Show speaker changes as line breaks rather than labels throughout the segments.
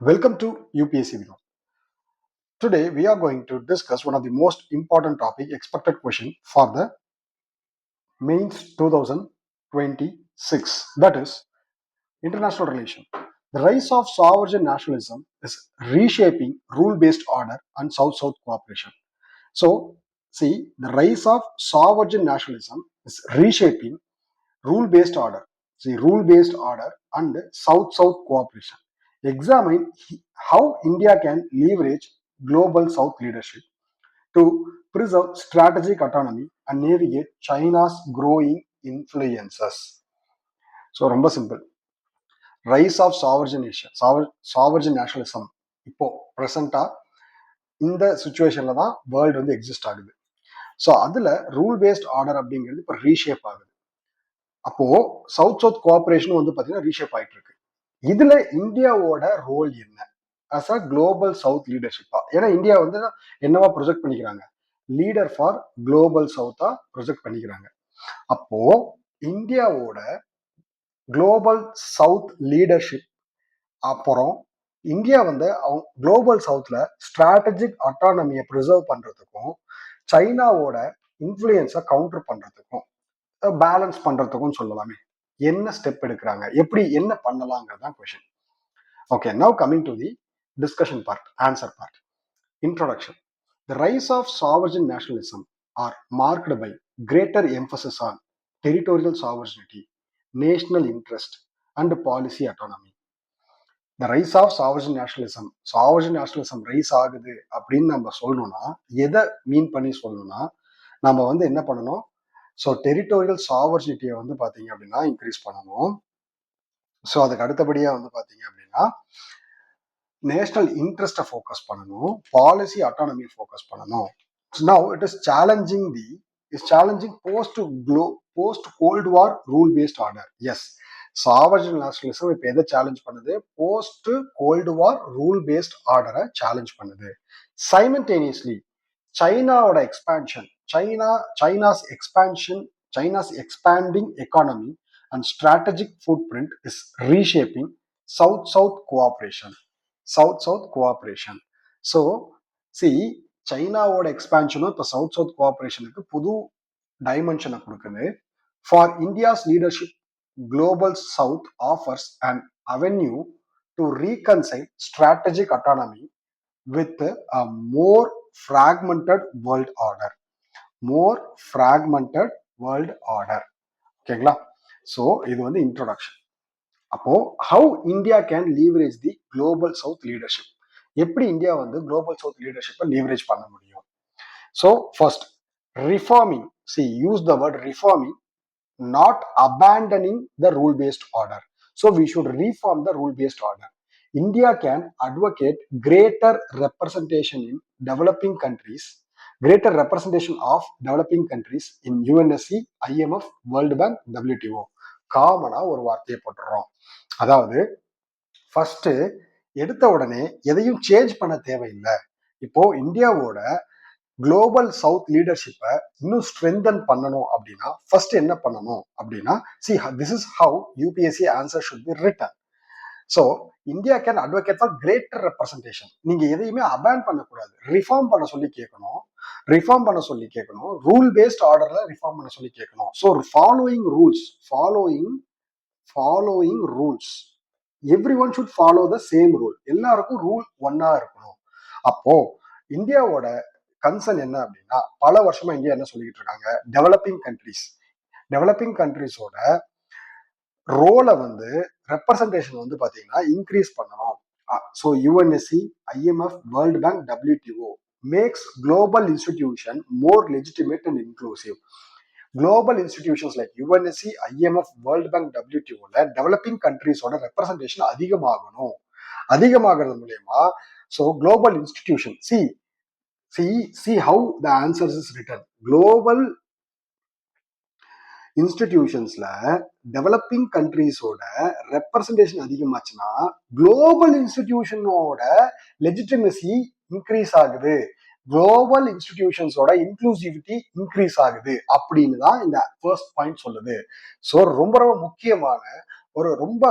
Welcome to UPSC Video. Today we are going to discuss one of the most important topic expected question for the mains 2026, that is international relation. The rise of sovereign nationalism is reshaping rule-based order and South-South cooperation. So, see, the rise of sovereign nationalism is reshaping rule-based order. See, rule-based order and South-South cooperation. Examine how India can leverage global South leadership to preserve strategic autonomy and navigate China's growing influences. So, ரொம்ப simple. Rice of சாவர்ஜன் nationalism இப்போ ப்ரெசண்டா இந்த சுச்சுவேஷன்ல தான் world வந்து exist ஆகுது. So அதுல rule based order அப்படிங்கிறது இப்போ ரீஷேப் ஆகுது. அப்போ சவுத் கோஆபரேஷன் வந்து பாத்தீங்கன்னா ரீஷேப் ஆயிட்டு இருக்கு. இதுல இந்தியாவோட ரோல் என்ன அஸ் அ குளோபல் சவுத் லீடர்ஷிப்பா? ஏன்னா இந்தியா வந்து என்னவா ப்ரொஜெக்ட் பண்ணிக்கிறாங்க, லீடர் ஃபார் குளோபல் சவுத்தா ப்ரொஜெக்ட் பண்ணிக்கிறாங்க. அப்போ இந்தியாவோட குளோபல் சவுத் லீடர்ஷிப் அப்புறம் இந்தியா வந்து குளோபல் சவுத்ல ஸ்ட்ராட்டஜிக் அட்டானமியை ப்ரிசர்வ் பண்றதுக்கும் சைனாவோட இன்ஃப்ளூயன்ஸை கவுண்டர் பண்றதுக்கும் பேலன்ஸ் பண்றதுக்கும் சொல்லலாமே, என்ன ஸ்டெப் எடுக்கிறாங்க, எப்படி என்ன பண்ணலாங்கிறதான் question. Okay, now coming to the discussion part, answer part. Introduction. The rise of sovereign nationalism are marked by greater emphasis on territorial sovereignty, national interest, and policy autonomy. The rise of sovereign nationalism rice ஆகுது அப்படின்னு நம்ம சொல்லணும்னா எதை மீன் பண்ணி சொல்லணும்னா நம்ம வந்து என்ன பண்ணணும், ஸோ டெரிட்டோரியல் சாவர்ஜிட்டியை வந்து பார்த்தீங்க அப்படின்னா இன்க்ரீஸ் பண்ணணும். ஸோ அதுக்கு அடுத்தபடியாக வந்து பார்த்தீங்க அப்படின்னா நேஷனல் இன்ட்ரெஸ்ட்டை ஃபோக்கஸ் பண்ணணும், பாலிசி அட்டானமியை ஃபோக்கஸ் பண்ணணும். Now it is challenging post cold war rule based order. Yes, sovereign nationalism இப்போ எதை சேலஞ்ச் பண்ணுது, post cold war rule based ஆர்டரை சேலஞ்ச் பண்ணுது. சைமல்டேனியஸ்லி சைனாவோட expansion, China's expanding economy and strategic footprint is reshaping South-South cooperation. So see, சைனாவோட எக்ஸ்பான்ஷனும் இப்போ South-South கோஆபரேஷனுக்கு புது டைமென்ஷனை கொடுக்குது. For India's leadership, global south offers and avenue to reconcile strategic autonomy with a more fragmented world order. ஓகேங்களா? So இது வந்து இன்ட்ரோடக்ஷன். அப்போ how India can leverage the global south leadership, எப்படி இந்தியா வந்து குளோபல் சவுத் லீடர்ஷிப்பை leverage பண்ண முடியும்? So first, reforming. Use the word reforming, not abandoning the rule-based order. So we should reform the rule-based order. India can advocate greater representation in developing countries, greater representation of developing countries in UNSC, IMF, World Bank, WTO. காமனா ஒரு வார்த்தையை போட்டுறோம். அதாவது first எடுத்த உடனே எதையும் change பண்ண தேவையில்லை. இப்போ இந்தியாவோட குளோபல் சவுத் லீடர்ஷிப்பை இன்னும் ஸ்ட்ரென்தன் பண்ணணும் அப்படின்னா ஃபர்ஸ்ட் என்ன பண்ணணும் அப்படின்னா, this is how UPSC answer should be written. So India can advocate for greater representation. நீங்க எதையுமே அபேன் பண்ணக்கூடாது, ரிஃபார்ம் பண்ண சொல்லி கேட்கணும், ரூல் பேஸ்ட் ஆர்டர்ல ரிஃபார்ம் பண்ண சொல்லி கேட்கணும். So following rules every one should follow the same rule. எல்லாருக்கும் ரூல் ஒன்னா இருக்கணும். அப்போ இந்தியாவோட கன்சர்ன் என்ன அப்படின்னா, பல வருஷமா இந்தியா என்ன சொல்லிட்டு இருக்காங்க, டெவலப்பிங் கண்ட்ரிஸோட ரோலை வந்து ரெப்ரசன்டேஷன் வந்து பாத்தீங்கன்னா இன்க்ரீஸ் பண்ணணும். So UNSC, IMF, world bank, WTO makes global institution more legitimate and inclusive. Global institutions like UNSC, IMF, world bank, WTOல டெவலப்பிங் கண்ட்ரிஸோட ரெப்ரசன்டேஷன் அதிகமாகிறது மூலயமா so global institution see how the answers is written. Global இன்ஸ்டிடியூஷன்ஸ்ல developing கண்ட்ரிஸோட representation அதிகமாச்சுன்னா global இன்ஸ்டிடியூஷனோட legitimacy increase ஆகுது, global இன்ஸ்டிடியூஷன்ஸோட இன்க்ளூசிவிட்டி இன்க்ரீஸ் ஆகுது அப்படின்னு தான் இந்த ஃபர்ஸ்ட் பாயிண்ட் சொல்லுது. ஸோ ரொம்ப ரொம்ப முக்கியமான ரொம்ப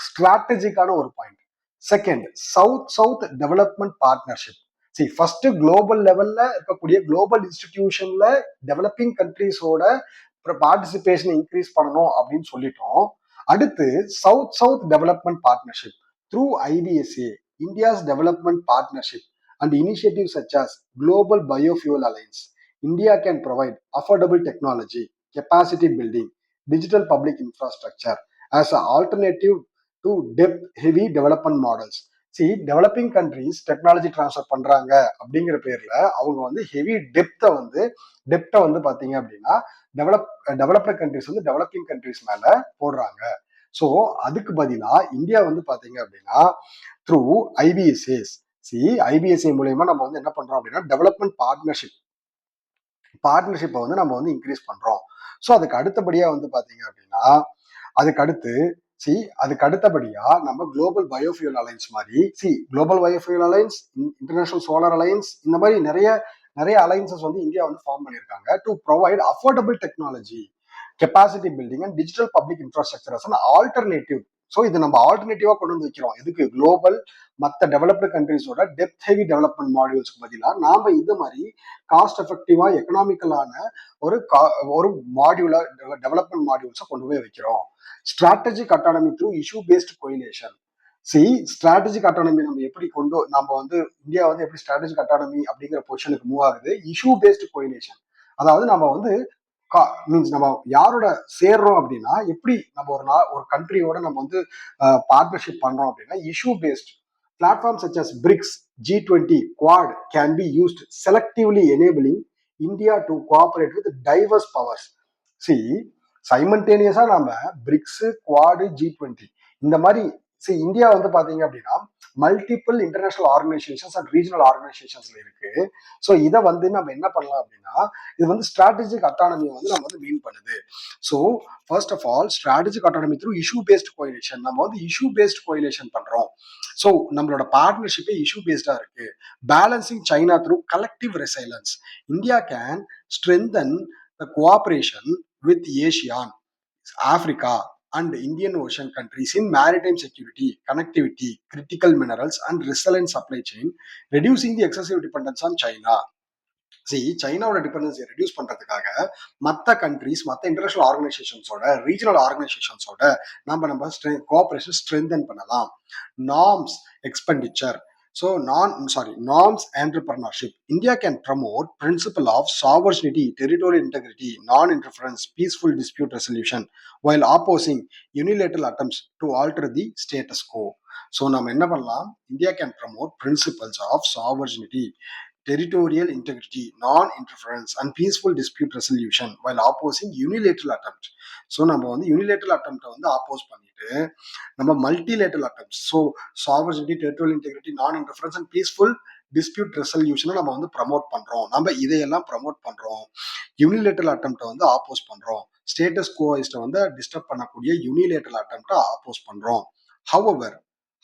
ஸ்ட்ராட்டஜிக்கான ஒரு point. Second, south south development partnership. C first global லெவல்ல இருக்கக்கூடிய குளோபல் இன்ஸ்டிடியூஷன்ல டெவலப்பிங் கண்ட்ரீஸோட பார்ட்டிசிபேஷன் இன்க்ரீஸ் பண்ணணும் அப்படின்னு சொல்லிட்டோம். அடுத்து south south development partnership through IBSA, India's development partnership and initiative such as global biofuel alliance. India can provide affordable technology, capacity building, digital public infrastructure as an alternative to depth heavy development models. C developing countries technology transfer பண்றாங்க அப்படிங்கிற பேர்ல அவங்க வந்து heavy டெப்த்தை வந்து பாத்தீங்க அப்படின்னா developed countries வந்து developing countries மேல போடுறாங்க. ஸோ அதுக்கு பதிலா இந்தியா வந்து பாத்தீங்க அப்படின்னா த்ரூ ஐபிஎஸ்ஏஸ், ஐபிஎஸ்ஏ மூலயமா நம்ம வந்து என்ன பண்றோம் அப்படின்னா டெவலப்மெண்ட் பார்ட்னர்ஷிப்பை வந்து நம்ம வந்து இன்க்ரீஸ் பண்றோம். ஸோ அதுக்கு அடுத்தபடியா வந்து பாத்தீங்க அப்படின்னா அதுக்கு அடுத்தபடியா நம்ம குளோபல் பயோஃபியூல் அலைன்ஸ் மாதிரி global biofuel alliance, international solar alliance, இந்த மாதிரி நிறைய அலைன்சஸ் வந்து இந்தியா வந்து ஃபார்ம் பண்ணியிருக்காங்க to provide affordable technology, capacity building and digital public infrastructure as an alternative. So இது நம்ம ஆல்டர்னேட்டிவா கொண்டு வந்து வைக்கிறோம். இதுக்கு குளோபல் மற்ற டெவலப்டு கண்ட்ரிஸோட டெப்த் ஹெவி டெவலப்மெண்ட் மாடியூல்ஸ்க்கு பதிலாக நாம இது மாதிரி காஸ்ட் எஃபெக்டிவா எக்கனாமிக்கலான ஒரு மாடியூலா டெவலப்மெண்ட் மாடியூல்ஸை கொண்டு போய் வைக்கிறோம். Strategic autonomy through issue based coalition. Strategic autonomy நம்ம வந்து இந்தியா வந்து எப்படி ஸ்ட்ராட்டஜிக் அட்டானமி அப்படிங்கிற பொசிஷனுக்கு மூவ் ஆகுது? Issue based coalition. அதாவது நம்ம வந்து மீன்ஸ் நம்ம யாரோட சேர்றோம் அப்படின்னா, எப்படி நம்ம ஒரு கண்ட்ரியோட நம்ம வந்து பார்ட்னர்ஷிப் பண்றோம் அப்படின்னா issue based platform such as BRICS, G20, Quad can be used selectively enabling India to cooperate with diverse powers. சைமல்டேனியஸா நம்ம பிரிக்ஸ், குவாடு, G20 இந்த மாதிரி இந்தியா வந்து பாத்தீங்க அப்படின்னா multiple international organisations and regional ஆர்கனைசேஷன்ஸ்ல இருக்கு. ஸோ இதை வந்து நம்ம என்ன பண்ணலாம் அப்படின்னா இது வந்து ஸ்ட்ராட்டஜிக் அட்டானமியை வந்து நம்ம வந்து மீன் பண்ணுது. So first of all strategic autonomy through issue based coalition. நம்ம வந்து இஷ்யூ பேஸ்ட் கோயிலேஷன் பண்றோம். ஸோ நம்மளோட பார்ட்னர்ஷிப்பே இஷ்யூ பேஸ்டா இருக்கு. Balancing China through collective resilience. India can strengthen the cooperation with ASEAN, Africa, and Indian Ocean countries in maritime security, connectivity, critical minerals, and resilient supply chain, reducing the excessive dependence on China. சைனாவோட டிபெண்டன்ஸை reduce பண்றதுக்காக மற்ற countries, மற்ற international ஆர்கனைசேஷன்ஸோட, regional ஆர்கனைசேஷன்ஸோட நம்ம cooperation strengthen பண்ணலாம். Norms expenditure. So norms entrepreneurship. India can promote principle of sovereignty, territorial integrity, non-interference, peaceful dispute resolution while opposing unilateral attempts to alter the status quo. So நம்ம என்ன பண்ணலாம்? India can promote principles of sovereignty, territorial integrity, non-interference and peaceful dispute resolution while opposing unilateral attempt. So நம்ம வந்து unilateral அட்டெம்ப்டை வந்து oppose பண்ணிட்டு நம்ம multilateral attempt, so sovereignty, territorial integrity, non interference and peaceful dispute ரெசல்யூஷனை நம்ம வந்து promote பண்றோம். நம்ம இதையெல்லாம் ப்ரமோட் பண்றோம். யூனிலேட்டரல் அட்டெம்ப்டை வந்து ஆப்போஸ் பண்றோம். ஸ்டேட்டஸ் கோவைஸ்ட்டை வந்து டிஸ்டர்ப் பண்ணக்கூடிய யூனிலேட்டரல் அட்டெம்ப்டை ஆப்போஸ் பண்றோம்.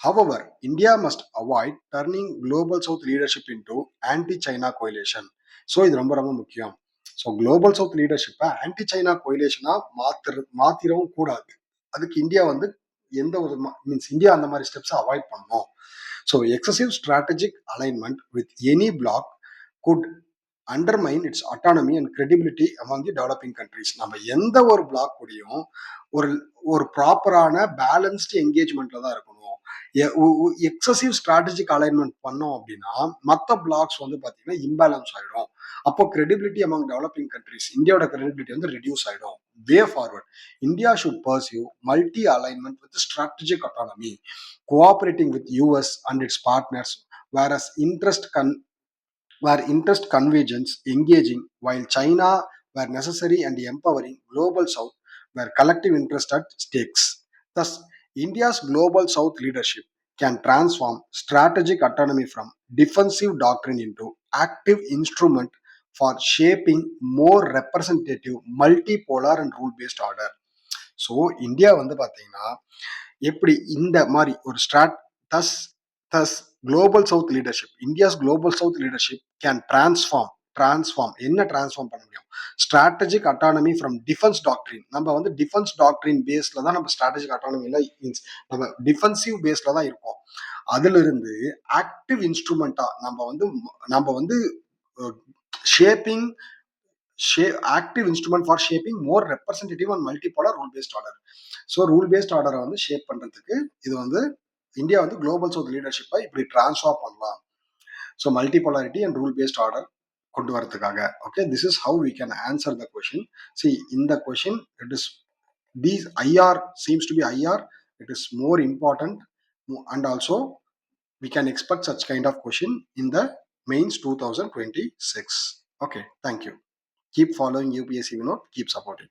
However, India must avoid turning global south leadership into anti-China coalition. So இது ரொம்ப ரொம்ப முக்கியம். ஸோ குளோபல் சவுத் லீடர்ஷிப்பை ஆன்டி சைனா கோயிலேஷனா மாத்திரவும் கூடாது. அதுக்கு இந்தியா வந்து எந்த ஒரு இந்தியா அந்த மாதிரி ஸ்டெப்ஸை அவாய்ட் பண்ணணும். ஸோ எக்ஸசிவ் strategic alignment with any bloc could undermine its autonomy and credibility among the developing countries. நம்ம எந்த ஒரு பிளாக் கூடயும் ஒரு ப்ராப்பரான பேலன்ஸ்டு என்கேஜ்மெண்ட்ல தான் இருக்கணும். எக்ஸசிவ் ஸ்ட்ராட்டஜிக் அலைன்மெண்ட் பண்ணோம் அப்படின்னா மற்ற பிளாக்ஸ் வந்து பாத்தீங்கன்னா இம்பேலன்ஸ் ஆயிடும். அப்போ கிரெடிபிலிட்டி அமாங் டெவலப்பிங் கண்ட்ரிஸ், இந்தியாவோட கிரெடிபிலிட்டி வந்து ரெடியூஸ் ஆயிடும். வே forward, India should pursue multi alignment with strategic autonomy, cooperating with US and its partners, whereas interest convergence, engaging while China were necessary and empowering global south where collective interest at stakes. Thus, India's global south leadership can transform strategic autonomy from defensive doctrine into active instrument for shaping more representative, multipolar and rule-based order. So India வந்து பார்த்தீங்கன்னா எப்படி இந்த மாதிரி ஒரு thus global south leadership, India's global south leadership can transform transform என்ன transform பண்ண முடியும்? Strategic autonomy from defence doctrine. நம்ம வந்து டிஃபென்ஸ் டாக்ட்ரின் பேஸ்ல தான் நம்ம ஸ்ட்ராட்டஜிக் அட்டானமில மீன்ஸ் நம்ம டிஃபென்சிவ் பேஸ்ல தான் இருக்கோம். அதுல இருந்து ஆக்டிவ் இன்ஸ்ட்ருமெண்டா நம்ம வந்து shaping active instrument for shaping more representative and multipolar rule based order. So rule based ஆர்டரை வந்து ஷேப் பண்றதுக்கு இது வந்து இந்தியா வந்து குளோபல் சவுத் லீடர்ஷிப்பை இப்படி டிரான்ஸ்ஃபார்ம் பண்ணலாம். So multipolarity and rule based order கொண்டு வரதுக்காக. Okay, this is how we can answer the question. See இந்த கொஷின் it is these IR seems to be IR. It is more important, and also we can expect such kind of question in the mains 2026. Okay, thank you. Keep following UPSC Vinod. Keep supporting.